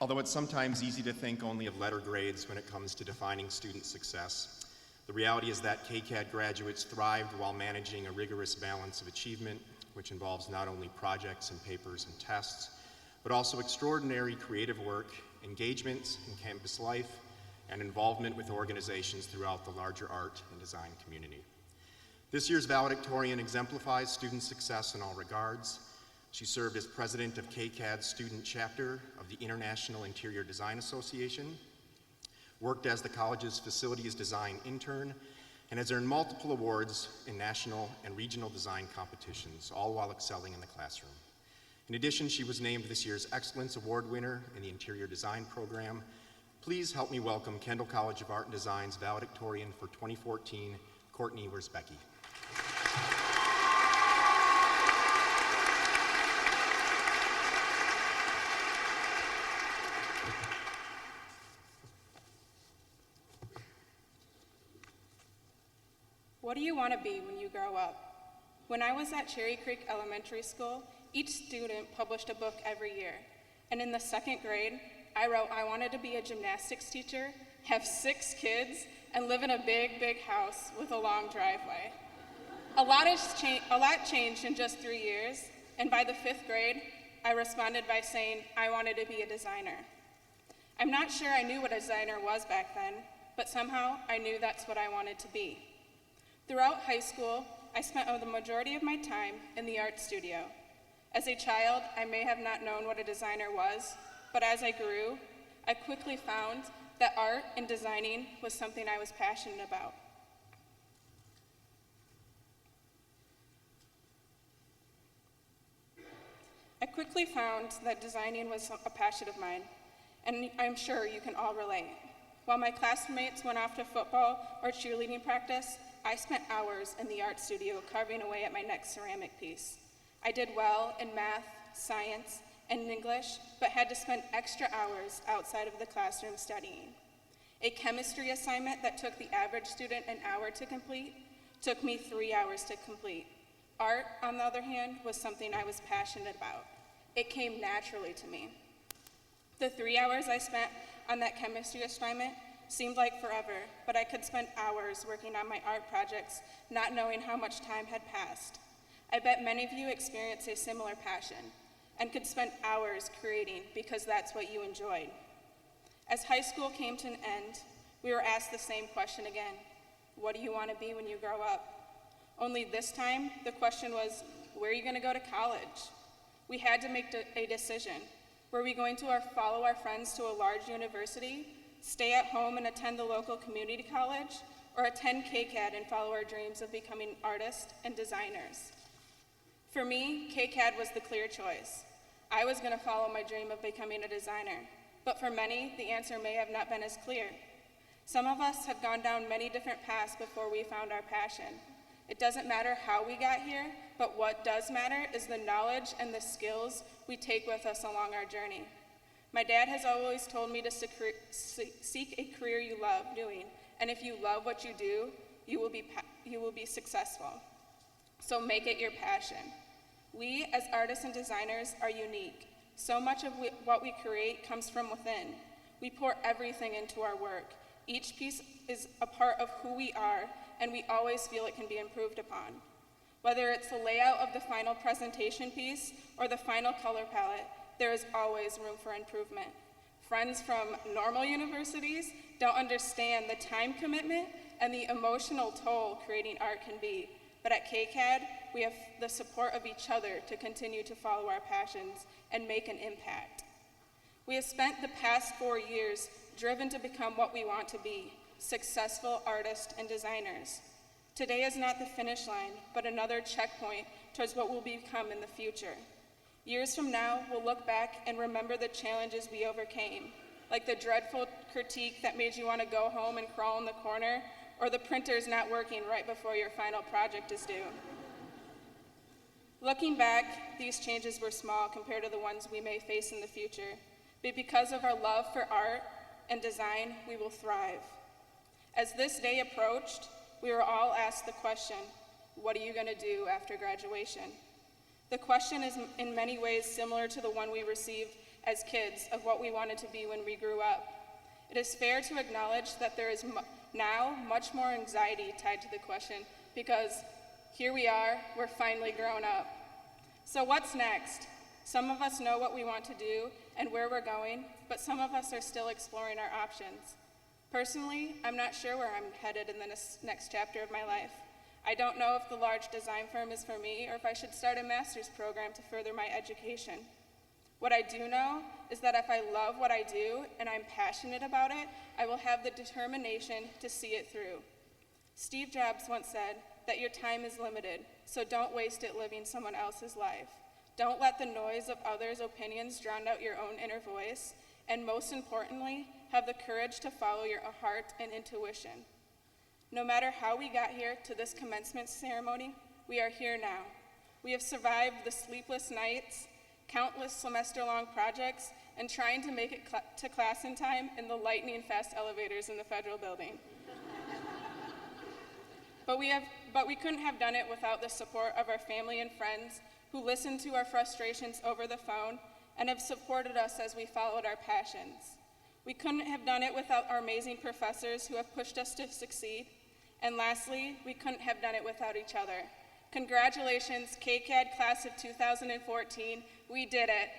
Although it's sometimes easy to think only of letter grades when it comes to defining student success, the reality is that KCAD graduates thrived while managing a rigorous balance of achievement, which involves not only projects and papers and tests, but also extraordinary creative work, engagement in campus life, and involvement with organizations throughout the larger art and design community. This year's valedictorian exemplifies student success in all regards. She served as president of KCAD's student chapter of the International Interior Design Association, worked as the college's facilities design intern, and has earned multiple awards in national and regional design competitions, all while excelling in the classroom. In addition, she was named this year's Excellence Award winner in the Interior Design program. Please help me welcome Kendall College of Art and Design's valedictorian for 2014, Courtney Wierzbicki. What do you want to be when you grow up? When I was at Cherry Creek Elementary School, each student published a book every year. And in the second grade, I wrote I wanted to be a gymnastics teacher, have 6 kids, and live in a big, big house with a long driveway. A lot changed in just 3 years, and by the 5th grade, I responded by saying I wanted to be a designer. I'm not sure I knew what a designer was back then, but somehow I knew that's what I wanted to be. Throughout high school, I spent the majority of my time in the art studio. As a child, I may have not known what a designer was, but as I grew, I quickly found that art and designing was something I was passionate about. I quickly found that designing was a passion of mine, and I'm sure you can all relate. While my classmates went off to football or cheerleading practice, I spent hours in the art studio carving away at my next ceramic piece. I did well in math, science, and English, but had to spend extra hours outside of the classroom studying. A chemistry assignment that took the average student an hour to complete took me 3 hours to complete. Art, on the other hand, was something I was passionate about. It came naturally to me. The 3 hours I spent on that chemistry assignment seemed like forever, but I could spend hours working on my art projects, not knowing how much time had passed. I bet many of you experience a similar passion and could spend hours creating because that's what you enjoyed. As high school came to an end, we were asked the same question again. What do you want to be when you grow up? Only this time, the question was, where are you going to go to college? We had to make a decision. Were we going to follow our friends to a large university, stay at home and attend the local community college, or attend KCAD and follow our dreams of becoming artists and designers? For me, KCAD was the clear choice. I was going to follow my dream of becoming a designer, but for many, the answer may have not been as clear. Some of us have gone down many different paths before we found our passion. It doesn't matter how we got here, but what does matter is the knowledge and the skills we take with us along our journey. My dad has always told me to seek a career you love doing, and if you love what you do, you will be successful. So make it your passion. We, as artists and designers, are unique. So much of what we create comes from within. We pour everything into our work. Each piece is a part of who we are, and we always feel it can be improved upon. Whether it's the layout of the final presentation piece or the final color palette, there is always room for improvement. Friends from normal universities don't understand the time commitment and the emotional toll creating art can be. But at KCAD, we have the support of each other to continue to follow our passions and make an impact. We have spent the past 4 years driven to become what we want to be, successful artists and designers. Today is not the finish line, but another checkpoint towards what we'll become in the future. Years from now, we'll look back and remember the challenges we overcame, like the dreadful critique that made you want to go home and crawl in the corner, or the printers not working right before your final project is due. Looking back, these changes were small compared to the ones we may face in the future, but because of our love for art and design, we will thrive. As this day approached, we were all asked the question, what are you going to do after graduation? The question is in many ways similar to the one we received as kids of what we wanted to be when we grew up. It is fair to acknowledge that there is now much more anxiety tied to the question because here we are, we're finally grown up. So what's next? Some of us know what we want to do and where we're going, but some of us are still exploring our options. Personally, I'm not sure where I'm headed in the next chapter of my life. I don't know if the large design firm is for me or if I should start a master's program to further my education. What I do know is that if I love what I do and I'm passionate about it, I will have the determination to see it through. Steve Jobs once said that your time is limited, so don't waste it living someone else's life. Don't let the noise of others' opinions drown out your own inner voice, and most importantly, have the courage to follow your heart and intuition. No matter how we got here to this commencement ceremony, we are here now. We have survived the sleepless nights, countless semester-long projects, and trying to make it to class in time in the lightning-fast elevators in the federal building. But we couldn't have done it without the support of our family and friends who listened to our frustrations over the phone and have supported us as we followed our passions. We couldn't have done it without our amazing professors who have pushed us to succeed. And lastly, we couldn't have done it without each other. Congratulations, KCAD class of 2014. We did it.